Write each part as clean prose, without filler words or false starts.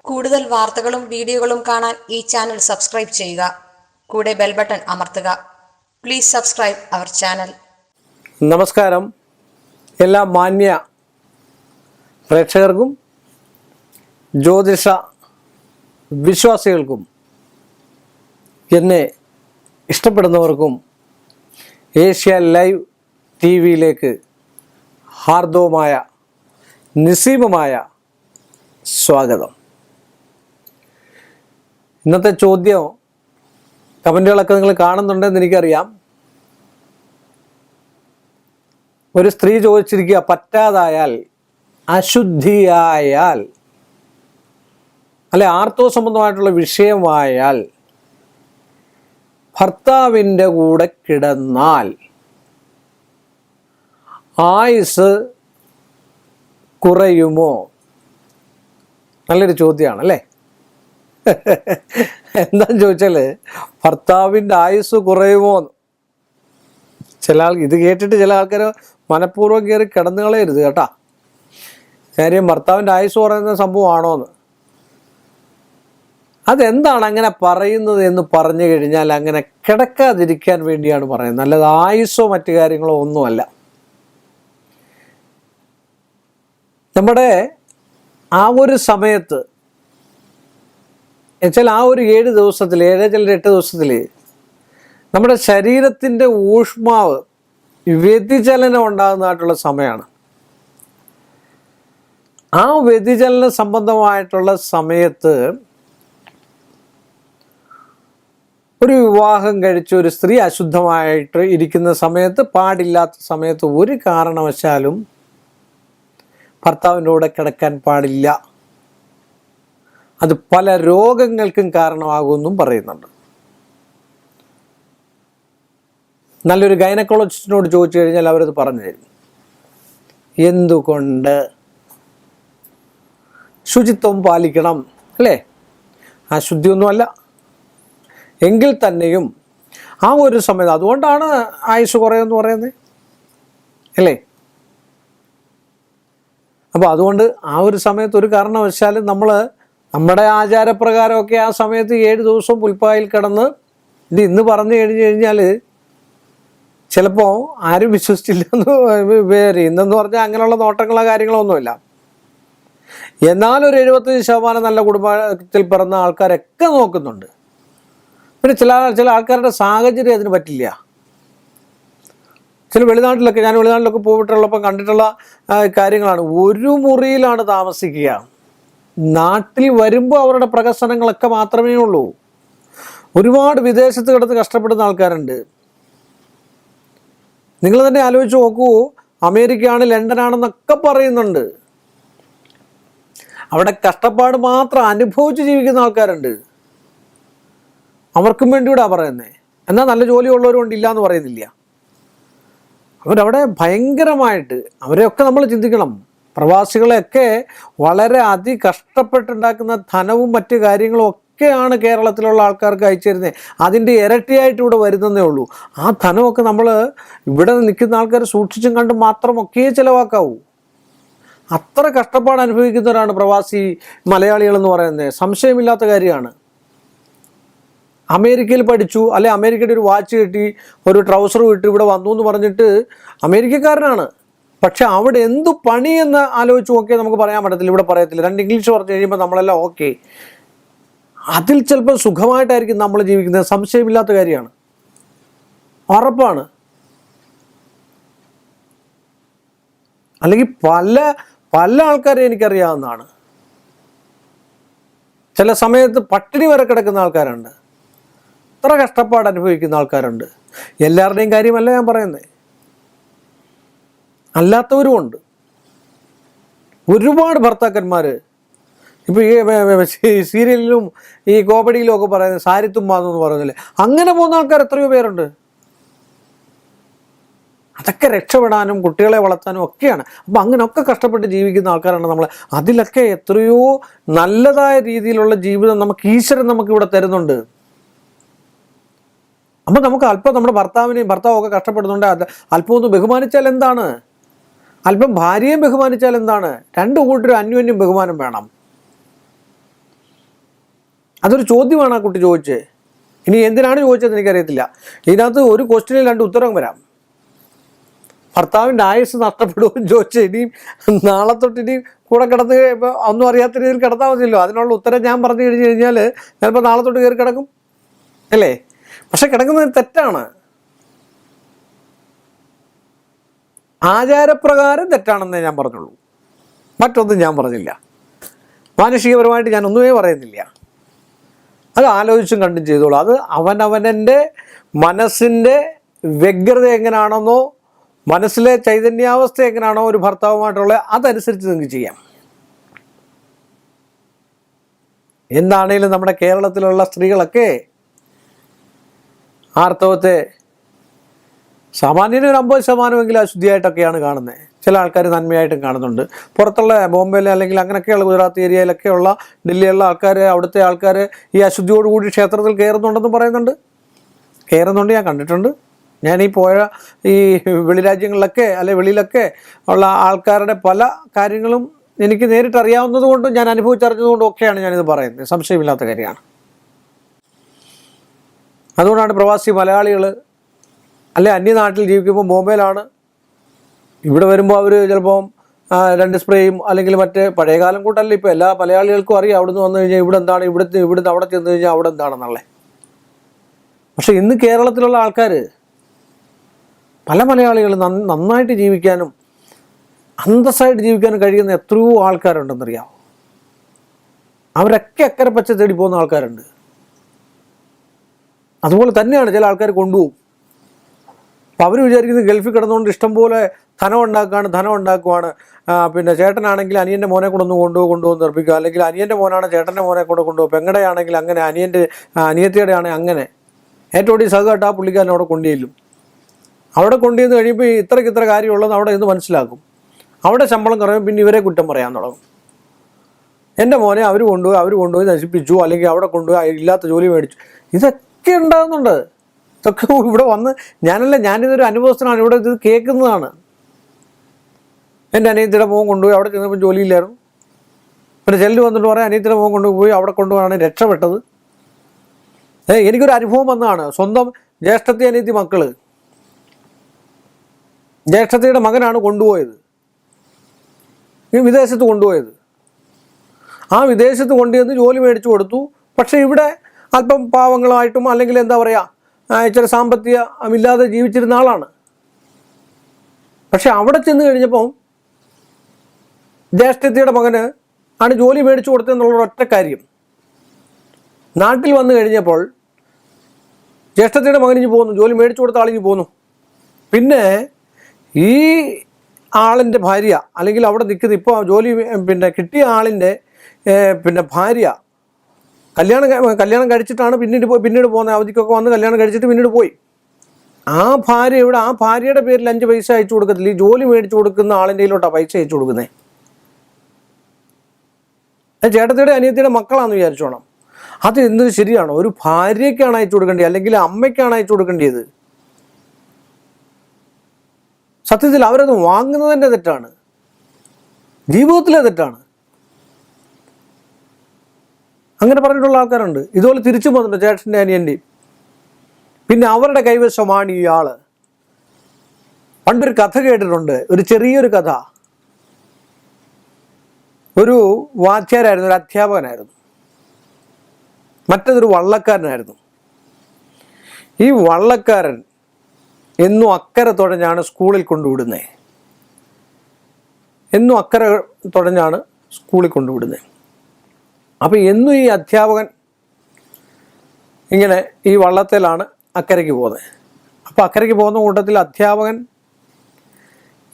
കൂടുതൽ വാർത്തകളും വീഡിയോകളും കാണാൻ ഈ ചാനൽ സബ്സ്ക്രൈബ് ചെയ്യുക. കൂടെ ബെൽ ബട്ടൺ അമർത്തുക. Please subscribe our channel. നമസ്കാരം. എല്ലാ മാന്യ പ്രേക്ഷകർക്കും ജ്യോതിഷ വിശ്വാസികൾക്കും എന്നെ ഇഷ്ടപ്പെടുന്നവർക്കും ഏഷ്യ ലൈവ് ടി വിയിലേക്ക് ഹാർദവമായ നിസ്സീമമായ സ്വാഗതം. ഇന്നത്തെ ചോദ്യം കമൻറ്റുകളൊക്കെ നിങ്ങൾ കാണുന്നുണ്ടെന്ന് എനിക്കറിയാം. ഒരു സ്ത്രീ ചോദിച്ചിരിക്കുക, പറ്റാതായാൽ, അശുദ്ധിയായാൽ, അല്ലെ ആർത്തവ സംബന്ധമായിട്ടുള്ള വിഷയമായാൽ, ഭർത്താവിൻ്റെ കൂടെ കിടന്നാൽ ആയുസ് കുറയുമോ? നല്ലൊരു ചോദ്യമാണ് അല്ലേ? എന്താന്ന് ചോദിച്ചാൽ ഭർത്താവിൻ്റെ ആയുസ് കുറയുമോ? ഇത് കേട്ടിട്ട് ചില ആൾക്കാർ മനഃപൂർവ്വം കയറി കിടന്നു കളയരുത് കേട്ടാ. കാര്യം ഭർത്താവിൻ്റെ ആയുസ് കുറയുന്ന സംഭവമാണോന്ന്. അതെന്താണ് അങ്ങനെ പറയുന്നത് എന്ന് പറഞ്ഞു കഴിഞ്ഞാൽ അങ്ങനെ കിടക്കാതിരിക്കാൻ വേണ്ടിയാണ് പറയുന്നത്, അല്ലാതെ ആയുസ്സോ മറ്റു കാര്യങ്ങളോ ഒന്നുമല്ല. നമ്മുടെ ആ ഒരു സമയത്ത് എന്നുവെച്ചാൽ ആ ഒരു 7 ദിവസത്തിൽ, 7 ചില 8 ദിവസത്തിൽ നമ്മുടെ ശരീരത്തിൻ്റെ ഊഷ്മാവ് വ്യതിചലനം ഉണ്ടാകുന്നതായിട്ടുള്ള സമയമാണ്. ആ വ്യതിചലന സംബന്ധമായിട്ടുള്ള സമയത്ത് ഒരു വിവാഹം കഴിച്ച ഒരു സ്ത്രീ അശുദ്ധമായിട്ട് ഇരിക്കുന്ന സമയത്ത്, പാടില്ലാത്ത സമയത്ത് ഒരു കാരണവശാലും ഭർത്താവിൻ്റെ കൂടെ കിടക്കാൻ പാടില്ല. അത് പല രോഗങ്ങൾക്കും കാരണമാകുമെന്നും പറയുന്നുണ്ട്. നല്ലൊരു ഗൈനക്കോളജിസ്റ്റിനോട് ചോദിച്ചു കഴിഞ്ഞാൽ അവരത് പറഞ്ഞു തരും. എന്തുകൊണ്ട്? ശുചിത്വം പാലിക്കണം അല്ലേ? അശുദ്ധിയൊന്നുമല്ല എങ്കിൽ തന്നെയും ആ ഒരു സമയത്ത്, അതുകൊണ്ടാണ് ആയുസ് കുറയെന്ന് പറയുന്നത് അല്ലേ? അപ്പോൾ അതുകൊണ്ട് ആ ഒരു സമയത്ത് ഒരു കാരണവശാലും നമ്മൾ നമ്മുടെ ആചാരപ്രകാരമൊക്കെ ആ സമയത്ത് 7 ദിവസവും പുൽപ്പായിൽ കിടന്ന് ഇത് ഇന്ന് പറഞ്ഞു കഴിഞ്ഞു കഴിഞ്ഞാൽ ചിലപ്പോൾ ആരും വിശ്വസിച്ചില്ലെന്ന് പേര്. ഇന്നെന്ന് പറഞ്ഞാൽ അങ്ങനെയുള്ള നോട്ടങ്ങളോ കാര്യങ്ങളോ ഒന്നുമില്ല. എന്നാലൊരു 75% നല്ല കുടുംബത്തിൽ പിറന്ന ആൾക്കാരൊക്കെ നോക്കുന്നുണ്ട്. പിന്നെ ചില ആൾക്കാരുടെ സാഹചര്യം അതിന് പറ്റില്ല. ചില വെളിനാട്ടിലൊക്കെ, ഞാൻ വെളിനാട്ടിലൊക്കെ പോയിട്ടുള്ളപ്പം കണ്ടിട്ടുള്ള കാര്യങ്ങളാണ്. ഒരു മുറിയിലാണ് താമസിക്കുക. നാട്ടിൽ വരുമ്പോൾ അവരുടെ പ്രകസനങ്ങളൊക്കെ മാത്രമേ ഉള്ളൂ. ഒരുപാട് വിദേശത്ത് കിടന്ന് കഷ്ടപ്പെടുന്ന ആൾക്കാരുണ്ട്. നിങ്ങൾ തന്നെ ആലോചിച്ച് നോക്കൂ. അമേരിക്കയാണ്, ലണ്ടനാണെന്നൊക്കെ പറയുന്നുണ്ട്. അവിടെ കഷ്ടപ്പാട് മാത്രം അനുഭവിച്ച് ജീവിക്കുന്ന ആൾക്കാരുണ്ട്. അവർക്കും വേണ്ടി ഇവിടെ പറയുന്നത്. എന്നാൽ നല്ല ജോലിയുള്ളവരുകൊണ്ട് ഇല്ല എന്ന് പറയുന്നില്ല. അവരവിടെ ഭയങ്കരമായിട്ട്, അവരെയൊക്കെ നമ്മൾ ചിന്തിക്കണം. പ്രവാസികളെയൊക്കെ വളരെ കഷ്ടപ്പെട്ടുണ്ടാക്കുന്ന ധനവും മറ്റു കാര്യങ്ങളും ഒക്കെയാണ് കേരളത്തിലുള്ള ആൾക്കാർക്ക് അയച്ചു തരുന്നത്. അതിൻ്റെ ഇരട്ടിയായിട്ട് ഇവിടെ വരുന്നതേ ഉള്ളൂ. ആ ധനമൊക്കെ നമ്മൾ ഇവിടെ നിൽക്കുന്ന ആൾക്കാർ സൂക്ഷിച്ചും കണ്ടും മാത്രമൊക്കെ ചിലവാക്കാവൂ. അത്ര കഷ്ടപ്പാട് അനുഭവിക്കുന്നവരാണ് പ്രവാസി മലയാളികളെന്ന് പറയുന്നത്. സംശയമില്ലാത്ത കാര്യമാണ്. അമേരിക്കയിൽ പഠിച്ചു, അല്ലെ അമേരിക്കയുടെ ഒരു വാച്ച് കിട്ടി, ഒരു ട്രൗസർ കിട്ടി, ഇവിടെ വന്നു എന്ന് പറഞ്ഞിട്ട് അമേരിക്കക്കാരനാണ്. പക്ഷെ അവിടെ എന്തു പണി എന്ന് ആലോചിച്ച് നോക്കിയാൽ നമുക്ക് പറയാൻ പറ്റത്തില്ല. ഇവിടെ പറയത്തില്ല. 2 ഇംഗ്ലീഷ് പറഞ്ഞു കഴിയുമ്പോൾ നമ്മളെല്ലാം ഓക്കെ. അതിൽ ചിലപ്പോൾ സുഖമായിട്ടായിരിക്കും നമ്മൾ ജീവിക്കുന്നത്. സംശയമില്ലാത്ത കാര്യമാണ്, ഉറപ്പാണ്. അല്ലെങ്കിൽ പല ആൾക്കാരെ എനിക്കറിയാവുന്നതാണ്. ചില സമയത്ത് പട്ടിണി വരെ കിടക്കുന്ന ആൾക്കാരുണ്ട്. അത്ര കഷ്ടപ്പാട് അനുഭവിക്കുന്ന ആൾക്കാരുണ്ട്. എല്ലാവരുടെയും കാര്യമല്ല ഞാൻ പറയുന്നത്, അല്ലാത്തവരും ഉണ്ട്. ഒരുപാട് ഭർത്താക്കന്മാർ ഇപ്പോൾ ഈ സീരിയലിലും ഈ കോമഡിയിലും ഒക്കെ പറയുന്നത് സാരിത്തുമ്മാന്ന് പറയുന്നില്ലേ, അങ്ങനെ പോകുന്ന ആൾക്കാർ എത്രയോ പേരുണ്ട്. അതൊക്കെ രക്ഷപ്പെടാനും കുട്ടികളെ വളർത്താനും ഒക്കെയാണ്. അപ്പം അങ്ങനെയൊക്കെ കഷ്ടപ്പെട്ട് ജീവിക്കുന്ന ആൾക്കാരാണ് നമ്മൾ. അതിലൊക്കെ എത്രയോ നല്ലതായ രീതിയിലുള്ള ജീവിതം നമുക്ക് ഈശ്വരൻ നമുക്കിവിടെ തരുന്നുണ്ട്. അപ്പം നമുക്ക് അല്പം നമ്മുടെ ഭർത്താവൊക്കെ കഷ്ടപ്പെടുന്നുണ്ട്, അല്പം ഒന്ന് ബഹുമാനിച്ചാൽ എന്താണ്? അല്പം ഭാര്യയും ബഹുമാനിച്ചാൽ എന്താണ്? രണ്ടു കൂട്ടരും അന്യോന്യം ബഹുമാനം വേണം. അതൊരു ചോദ്യമാണ് ആ കുട്ടി ചോദിച്ചത്. ഇനി എന്തിനാണ് ചോദിച്ചതെന്ന് എനിക്കറിയത്തില്ല. ഇതിനകത്ത് ഒരു ക്വസ്റ്റ്യനിൽ 2 ഉത്തരം വരാം. ഭർത്താവിൻ്റെ ആയുസ് നഷ്ടപ്പെടുമെന്ന് ചോദിച്ചാൽ ഇനിയും നാളെ തൊട്ട് ഇനിയും കൂടെ കിടന്ന് ഇപ്പോൾ ഒന്നും അറിയാത്ത രീതിയിൽ കിടന്നാൽ മതിയല്ലോ. അതിനുള്ള ഉത്തരം ഞാൻ പറഞ്ഞു കഴിഞ്ഞ് കഴിഞ്ഞാൽ ചിലപ്പോൾ നാളെ തൊട്ട് കയറി കിടക്കും അല്ലേ? പക്ഷെ കിടക്കുന്നത് തെറ്റാണ്, ആചാരപ്രകാരം തെറ്റാണെന്നേ ഞാൻ പറഞ്ഞുള്ളൂ, മറ്റൊന്നും ഞാൻ പറഞ്ഞില്ല. മാനുഷികപരമായിട്ട് ഞാൻ ഒന്നുമേ പറയുന്നില്ല. അത് ആലോചിച്ചും കണ്ടും ചെയ്തോളൂ. അത് അവനവൻ്റെ മനസ്സിൻ്റെ വ്യഗ്രത എങ്ങനെയാണെന്നോ മനസ്സിലെ ചൈതന്യാവസ്ഥ എങ്ങനെയാണോ ഒരു ഭർത്താവുമായിട്ടുള്ള അതനുസരിച്ച് നിങ്ങൾക്ക് ചെയ്യാം. എന്താണേലും നമ്മുടെ കേരളത്തിലുള്ള സ്ത്രീകളൊക്കെ ആർത്തവത്തെ സാമാന്യന് ഒരു 50% അശുദ്ധിയായിട്ടൊക്കെയാണ് കാണുന്നത്. ചില ആൾക്കാർ നന്മയായിട്ടും കാണുന്നുണ്ട്. പുറത്തുള്ള ബോംബെയിൽ അല്ലെങ്കിൽ അങ്ങനെയൊക്കെയുള്ള ഗുജറാത്ത് ഏരിയയിലൊക്കെയുള്ള ഡൽഹിയിലുള്ള ആൾക്കാർ, അവിടുത്തെ ആൾക്കാർ ഈ അശുദ്ധിയോടുകൂടി ക്ഷേത്രത്തിൽ കയറുന്നുണ്ടെന്ന് പറയുന്നുണ്ട്. കയറുന്നുണ്ട്, ഞാൻ കണ്ടിട്ടുണ്ട്. ഞാൻ ഈ പോയ ഈ വെളിരാജ്യങ്ങളിലൊക്കെ അല്ലെ വെളിയിലൊക്കെ ഉള്ള ആൾക്കാരുടെ പല കാര്യങ്ങളും എനിക്ക് നേരിട്ട് അറിയാവുന്നത് കൊണ്ടും ഞാൻ അനുഭവിച്ചറിഞ്ഞതുകൊണ്ടും ഒക്കെയാണ് ഞാനിത് പറയുന്നത്. സംശയമില്ലാത്ത കാര്യമാണ്. അതുകൊണ്ടാണ് പ്രവാസി മലയാളികൾ അല്ലെ അന്യനാട്ടിൽ ജീവിക്കുമ്പോൾ ബോംബെയിലാണ്, ഇവിടെ വരുമ്പോൾ അവർ ചിലപ്പം 2 സ്പ്രേയും അല്ലെങ്കിൽ മറ്റേ പഴയകാലം കൂട്ടല്ല. ഇപ്പോൾ എല്ലാ മലയാളികൾക്കും അറിയാം അവിടുന്ന് വന്നു കഴിഞ്ഞാൽ ഇവിടെ എന്താണ്, ഇവിടുന്ന് അവിടെ ചെന്ന് കഴിഞ്ഞാൽ അവിടെ എന്താണെന്നുള്ളത്. പക്ഷെ ഇന്ന് കേരളത്തിലുള്ള ആൾക്കാർ, പല മലയാളികൾ നന്നായിട്ട് ജീവിക്കാനും അന്തസ്സായിട്ട് ജീവിക്കാനും കഴിയുന്ന എത്രയോ ആൾക്കാരുണ്ടെന്നറിയാം. അവരൊക്കെ അക്കരെ പച്ച തേടി പോകുന്ന ആൾക്കാരുണ്ട്. അതുപോലെ തന്നെയാണ് ചില ആൾക്കാർ കൊണ്ടുപോകും. അപ്പോൾ അവർ വിചാരിക്കുന്നത് ഗൾഫിൽ കിടന്നുകൊണ്ട് ഇഷ്ടംപോലെ ധനം ഉണ്ടാക്കുവാണ്. പിന്നെ ചേട്ടനാണെങ്കിൽ അനിയൻ്റെ മോനെ കൂടെ ഒന്ന് കൊണ്ടുവന്ന് നിർപ്പിക്കുക, അല്ലെങ്കിൽ അനിയൻ്റെ മോനാണ് ചേട്ടൻ്റെ മോനെ കൂടെ കൊണ്ടുപോകും, പെങ്ങടെ ആണെങ്കിൽ അങ്ങനെ, അനിയത്തിയുടെ ആണെങ്കിൽ അങ്ങനെ. ഏറ്റവും കൂടി സഹമായിട്ട് ആ പുള്ളിക്കാരൻ അവിടെ കൊണ്ടുചെല്ലും. അവിടെ കൊണ്ടുവന്ന് കഴിയുമ്പോൾ ഇത്ര കാര്യമുള്ളതെന്ന് അവിടെ നിന്ന് മനസ്സിലാക്കും. അവിടെ ശമ്പളം കുറയും, പിന്നെ ഇവരെ കുറ്റം പറയാൻ തുടങ്ങും. എൻ്റെ മോനെ അവർ കൊണ്ടുപോയി നശിപ്പിച്ചു, അല്ലെങ്കിൽ അവിടെ കൊണ്ടുപോയി ഇല്ലാത്ത ജോലി മേടിച്ചു. ഇതൊക്കെ ഉണ്ടാകുന്നുണ്ട്. ഇതൊക്കെ ഇവിടെ വന്ന് ഞാനിതൊരു അനുഭവസ്ഥനാണ്, ഇവിടെ ഇത് കേൾക്കുന്നതാണ്. എൻ്റെ അനിയത്തിയുടെ മോൻ കൊണ്ടുപോയി അവിടെ ചെന്നപ്പോൾ ജോലിയില്ലായിരുന്നു. പിന്നെ ചെല്ലു വന്നിട്ട് പറയാം അനിയത്തിയുടെ മോൻ കൊണ്ടുപോയി അവിടെ കൊണ്ടുപോയാണ് രക്ഷപ്പെട്ടത്. എനിക്കൊരു അനുഭവം വന്നതാണ്. സ്വന്തം ജ്യേഷ്ഠത്തി അനിയത്തി മക്കള്, ജ്യേഷ്ഠത്തിയുടെ മകനാണ് കൊണ്ടുപോയത്, വിദേശത്ത് കൊണ്ടുപോയത്. ആ വിദേശത്ത് കൊണ്ടുവന്ന് ജോലി മേടിച്ചു കൊടുത്തു. പക്ഷേ ഇവിടെ അല്പം പാവങ്ങളായിട്ടും അല്ലെങ്കിൽ എന്താ പറയുക ഇച്ചിരി സാമ്പത്തികമില്ലാതെ ജീവിച്ചിരുന്ന ആളാണ്. പക്ഷെ അവിടെ ചെന്ന് കഴിഞ്ഞപ്പം ജ്യേഷ്ഠത്തിയുടെ മകന് ആണ് ജോലി മേടിച്ചു കൊടുത്തതെന്നുള്ള ഒറ്റ കാര്യം. നാട്ടിൽ വന്നു കഴിഞ്ഞപ്പോൾ ജ്യേഷ്ഠത്തിയുടെ മകനിഞ്ഞ് പോന്നു, ജോലി മേടിച്ചു കൊടുത്ത ആളിഞ്ഞ് പോന്നു. പിന്നെ ഈ ആളിൻ്റെ ഭാര്യ അല്ലെങ്കിൽ അവിടെ നിൽക്കുന്ന ഇപ്പോൾ ജോലി കിട്ടിയ ആളിൻ്റെ ഭാര്യ കല്യാണം കഴിച്ചിട്ടാണ് പിന്നീട് പോകുന്നത്. അവധിക്കൊക്കെ വന്ന് കല്യാണം കഴിച്ചിട്ട് പിന്നീട് പോയി. ആ ഭാര്യയുടെ പേരിൽ 5 പൈസ അയച്ചു കൊടുക്കത്തില്ല. ഈ ജോലി മേടിച്ചു കൊടുക്കുന്ന ആളിൻ്റെ കയ്യിലോട്ടാണ് പൈസ അയച്ചു കൊടുക്കുന്നത്. ചേട്ടത്തിയുടെ അനിയത്തിയുടെ മക്കളാണെന്ന് വിചാരിച്ചോണം. അത് എന്തൊരു ശരിയാണോ? ഒരു ഭാര്യയ്ക്കാണ് അയച്ചു കൊടുക്കേണ്ടത്, അല്ലെങ്കിൽ അമ്മയ്ക്കാണ് അയച്ചു കൊടുക്കേണ്ടത്. സത്യത്തിൽ അവരത് വാങ്ങുന്നതിൻ്റെ തെറ്റാണ്, ജീവിതത്തിലെ തെറ്റാണ്. അങ്ങനെ പറഞ്ഞിട്ടുള്ള ആൾക്കാരുണ്ട്. ഇതുപോലെ തിരിച്ചു പോകുന്നുണ്ട് ചേട്ടൻ്റെ അനിയൻ്റെയും. പിന്നെ അവരുടെ കൈവശമാണ് ഈ ആള്. പണ്ടൊരു കഥ കേട്ടിട്ടുണ്ട്, ഒരു ചെറിയൊരു കഥ. ഒരു വാദ്യാരായിരുന്നു, ഒരു അധ്യാപകനായിരുന്നു, മറ്റേതൊരു വള്ളക്കാരനായിരുന്നു. ഈ വള്ളക്കാരൻ എന്നും അക്കരെ തുഴഞ്ഞാണ് സ്കൂളിൽ കൊണ്ടുവിടുന്നത്. അപ്പോൾ എന്നും ഈ അധ്യാപകൻ ഇങ്ങനെ ഈ വള്ളത്തിലാണ് അക്കരയ്ക്ക് പോകുന്നത്. അപ്പോൾ അക്കരയ്ക്ക് പോകുന്ന കൂട്ടത്തിൽ അധ്യാപകൻ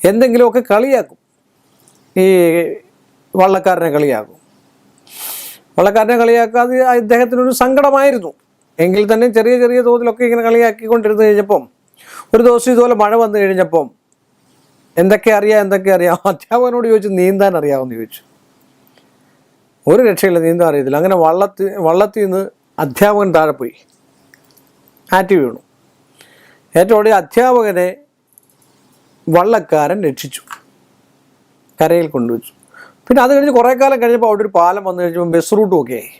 എന്തെങ്കിലുമൊക്കെ കളിയാക്കും, ഈ വള്ളക്കാരനെ കളിയാക്കും. വള്ളക്കാരനെ കളിയാക്കാതെ അദ്ദേഹത്തിനൊരു സങ്കടമായിരുന്നു. എങ്കിൽ തന്നെ ചെറിയ ചെറിയ തോതിലൊക്കെ ഇങ്ങനെ കളിയാക്കിക്കൊണ്ടിരുന്ന് കഴിഞ്ഞപ്പം ഒരു ദിവസം ഇതുപോലെ മഴ വന്നു കഴിഞ്ഞപ്പം എന്തൊക്കെ അറിയാം അധ്യാപകനോട് ചോദിച്ചു, നീന്താൻ അറിയാമെന്ന് ചോദിച്ചു. ഒരു രക്ഷയില്ല, നീന്താൻ അറിയത്തില്ല. അങ്ങനെ വള്ളത്തിൽ നിന്ന് അധ്യാപകൻ താഴെ പോയി, ആറ്റി വീണു. ഏറ്റവും അധ്യാപകനെ വള്ളക്കാരൻ രക്ഷിച്ചു, കരയിൽ കൊണ്ടുവച്ചു. പിന്നെ അത് കഴിഞ്ഞ് കുറേ കാലം കഴിഞ്ഞപ്പോൾ അവിടെ ഒരു പാലം വന്നു കഴിഞ്ഞപ്പോൾ ബസ് റൂട്ടും ഒക്കെ ആയി.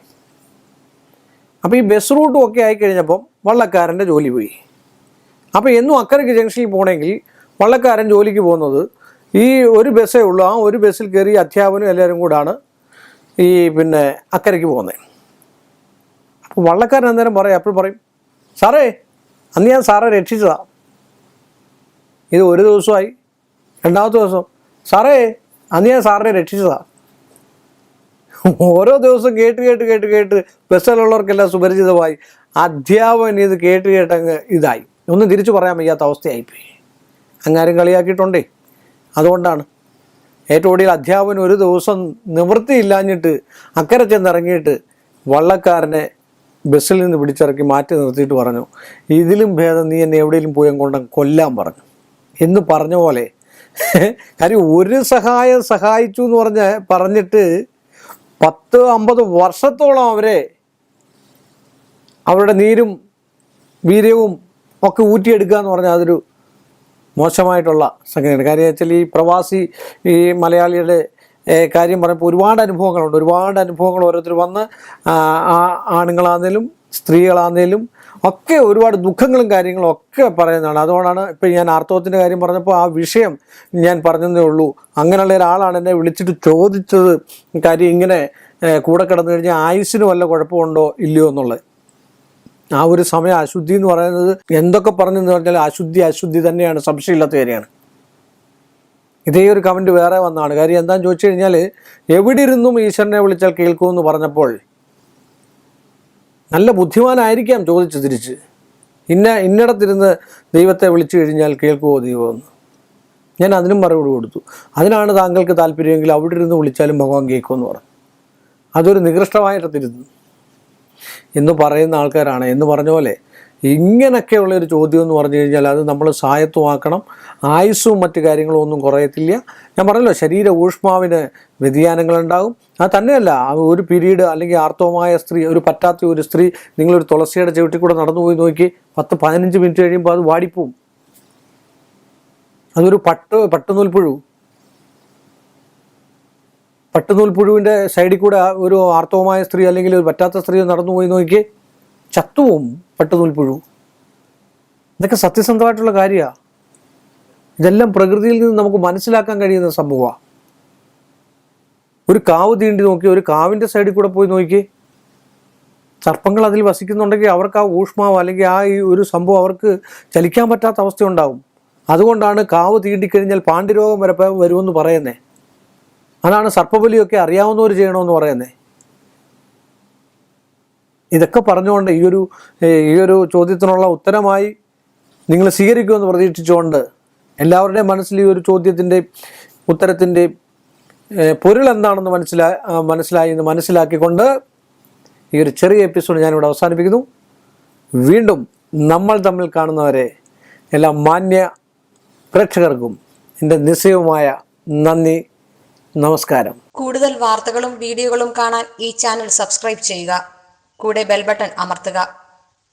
അപ്പോൾ ഈ ബസ് റൂട്ടും ഒക്കെ ആയിക്കഴിഞ്ഞപ്പം വള്ളക്കാരൻ്റെ ജോലി പോയി. അപ്പോൾ എന്നും അക്കരയ്ക്ക് ജംഗ്ഷനിൽ പോകണമെങ്കിൽ വള്ളക്കാരൻ ജോലിക്ക് പോകുന്നത് ഈ ഒരു ബസ്സേ ഉള്ളൂ. ആ ഒരു ബസ്സിൽ കയറി അധ്യാപനം എല്ലാവരും കൂടാണ് ഈ അക്കരയ്ക്ക് പോകുന്നത്. അപ്പോൾ വള്ളക്കാരൻ അന്നേരം പറയും, സാറേ അന്ന് ഞാൻ സാറെ രക്ഷിച്ചതാ. ഇത് ഒരു ദിവസമായി. രണ്ടാമത്തെ ദിവസം, സാറേ അന്ന് ഞാൻ സാറിനെ രക്ഷിച്ചതാ. ഓരോ ദിവസം കേട്ട് ബസ്സിലുള്ളവർക്കെല്ലാം സുപരിചിതമായി. അധ്യാപകൻ ഇത് കേട്ടങ്ങ് ഇതായി, ഒന്നും തിരിച്ചു പറയാൻ വയ്യാത്ത അവസ്ഥയായിപ്പോയി. അങ്ങാരും കളിയാക്കിയിട്ടുണ്ടേ. അതുകൊണ്ടാണ് ഏറ്റവും ഒടുവിൽ അധ്യാപകൻ ഒരു ദിവസം നിവൃത്തിയില്ലാഞ്ഞിട്ട് അക്കരെ ചെന്നിറങ്ങിയിട്ട് വള്ളക്കാരനെ ബസ്സിൽ നിന്ന് പിടിച്ചിറക്കി മാറ്റി നിർത്തിയിട്ട് പറഞ്ഞു, ഇതിലും ഭേദം നീ എന്നെ എവിടെയെങ്കിലും പോയി കൊണ്ട് കൊല്ലാൻ പറഞ്ഞു എന്ന് പറഞ്ഞ പോലെ. കാര്യം ഒരു സഹായം സഹായിച്ചു എന്ന് പറഞ്ഞിട്ട് 10-50 വർഷത്തോളം അവരുടെ നീരും വീര്യവും ഒക്കെ ഊറ്റിയെടുക്കുക എന്ന് പറഞ്ഞാൽ അതൊരു മോശമായിട്ടുള്ള സംഗതിയാണ്. കാര്യം വെച്ചാൽ ഈ പ്രവാസി ഈ മലയാളിയുടെ കാര്യം പറയുമ്പോൾ ഒരുപാട് അനുഭവങ്ങൾ ഓരോരുത്തർ വന്ന് ആണുങ്ങളാന്നേലും സ്ത്രീകളാന്നേലും ഒക്കെ ഒരുപാട് ദുഃഖങ്ങളും കാര്യങ്ങളും ഒക്കെ പറയുന്നതാണ്. അതുകൊണ്ടാണ് ഇപ്പം ഞാൻ ആർത്തവത്തിൻ്റെ കാര്യം പറഞ്ഞപ്പോൾ ആ വിഷയം ഞാൻ പറഞ്ഞതേ ഉള്ളൂ. അങ്ങനെയുള്ള ഒരാളാണ് എന്നെ വിളിച്ചിട്ട് ചോദിച്ചത്, കാര്യം ഇങ്ങനെ കൂടെ കിടന്നു കഴിഞ്ഞാൽ ആയുസ്സിന് വല്ല കുഴപ്പമുണ്ടോ ഇല്ലയോ എന്നുള്ളത്. ആ ഒരു സമയം അശുദ്ധി എന്ന് പറയുന്നത് എന്തൊക്കെ പറഞ്ഞെന്ന് പറഞ്ഞാൽ അശുദ്ധി തന്നെയാണ്, സംശയമില്ലാത്ത കാര്യമാണ്. ഇതേ ഒരു കമൻറ്റ് വേറെ വന്നതാണ്. കാര്യം എന്താണെന്ന് ചോദിച്ചു കഴിഞ്ഞാൽ, എവിടെ ഇരുന്നും ഈശ്വരനെ വിളിച്ചാൽ കേൾക്കുമെന്ന് പറഞ്ഞപ്പോൾ നല്ല ബുദ്ധിമാനായിരിക്കാം ചോദിച്ചു തിരിച്ച്, ഇന്നിടത്തിരുന്ന് ദൈവത്തെ വിളിച്ചു കഴിഞ്ഞാൽ കേൾക്കുമോ ദൈവമെന്ന്. ഞാൻ അതിനും മറുപടി കൊടുത്തു, അതിനാണ് താങ്കൾക്ക് താല്പര്യമെങ്കിൽ അവിടെ ഇരുന്ന് വിളിച്ചാലും ഭഗവാൻ കേൾക്കുമെന്ന് പറഞ്ഞു. അതൊരു നികൃഷ്ടമായിട്ടിരുന്നു എന്ന് പറയുന്ന ആൾക്കാരാണ്. എന്ന് പറഞ്ഞ പോലെ ഇങ്ങനെയൊക്കെയുള്ളൊരു ചോദ്യം എന്ന് പറഞ്ഞു കഴിഞ്ഞാൽ അത് നമ്മൾ സ്വായത്തമാക്കണം. ആയുസ്സും മറ്റു കാര്യങ്ങളും ഒന്നും കുറയത്തില്ല. ഞാൻ പറഞ്ഞല്ലോ, ശരീര ഊഷ്മാവിന് വ്യതിയാനങ്ങളുണ്ടാകും. അത് തന്നെയല്ല, ഒരു പീരീഡ് അല്ലെങ്കിൽ ആർത്തവമായ സ്ത്രീ, ഒരു പറ്റാത്ത ഒരു സ്ത്രീ നിങ്ങളൊരു തുളസിയുടെ ചവിട്ടി കൂടെ നടന്നു പോയി നോക്കി 10-15 മിനിറ്റ് കഴിയുമ്പോൾ അത് വാടിപ്പോവും. അതൊരു പട്ടുനൂൽപ്പുഴുവിൻ്റെ സൈഡിൽ കൂടെ ഒരു ആർത്തവമായ സ്ത്രീ അല്ലെങ്കിൽ ഒരു പറ്റാത്ത സ്ത്രീ നടന്നു പോയി നോക്കി ചത്തുവും പട്ടുനൂൽപ്പുഴു. ഇതൊക്കെ സത്യസന്ധമായിട്ടുള്ള കാര്യമാണ്. ഇതെല്ലാം പ്രകൃതിയിൽ നിന്ന് നമുക്ക് മനസ്സിലാക്കാൻ കഴിയുന്ന സംഭവമാണ്. ഒരു കാവ് തീണ്ടി നോക്കി, ഒരു കാവിൻ്റെ സൈഡിൽ കൂടെ പോയി നോക്കി, സർപ്പങ്ങൾ അതിൽ വസിക്കുന്നുണ്ടെങ്കിൽ അവർക്ക് ആ ഊഷ്മാവ് അല്ലെങ്കിൽ ആ ഈ ഒരു സംഭവം അവർക്ക് ചലിക്കാൻ പറ്റാത്ത അവസ്ഥയുണ്ടാകും. അതുകൊണ്ടാണ് കാവ് തീണ്ടിക്കഴിഞ്ഞാൽ പാണ്ഡ്യരോഗം വരെ വരുമെന്ന് പറയുന്നത്. അതാണ് സർപ്പബലിയൊക്കെ അറിയാവുന്നവർ ചെയ്യണമെന്ന് പറയുന്നത്. ഇതൊക്കെ പറഞ്ഞുകൊണ്ട് ഈ ഒരു ചോദ്യത്തിനുള്ള ഉത്തരമായി നിങ്ങൾ സ്വീകരിക്കുമെന്ന് പ്രതീക്ഷിച്ചുകൊണ്ട് എല്ലാവരുടെയും മനസ്സിൽ ഈ ഒരു ചോദ്യത്തിൻ്റെ ഉത്തരത്തിൻ്റെ പൊരുൾ എന്താണെന്ന് മനസ്സിലാക്കിക്കൊണ്ട് ഈ ഒരു ചെറിയ എപ്പിസോഡ് ഞാനിവിടെ അവസാനിപ്പിക്കുന്നു. വീണ്ടും നമ്മൾ തമ്മിൽ കാണുന്നവരെ എല്ലാ മാന്യ പ്രേക്ഷകർക്കും എൻ്റെ നിശ്ചയവുമായ നന്ദി, നമസ്കാരം. കൂടുതൽ വാർത്തകളും വീഡിയോകളും കാണാൻ ഈ ചാനൽ സബ്സ്ക്രൈബ് ചെയ്യുക. കൂടെ ബെൽ ബട്ടൺ അമർത്തുക.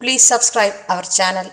Please subscribe our channel.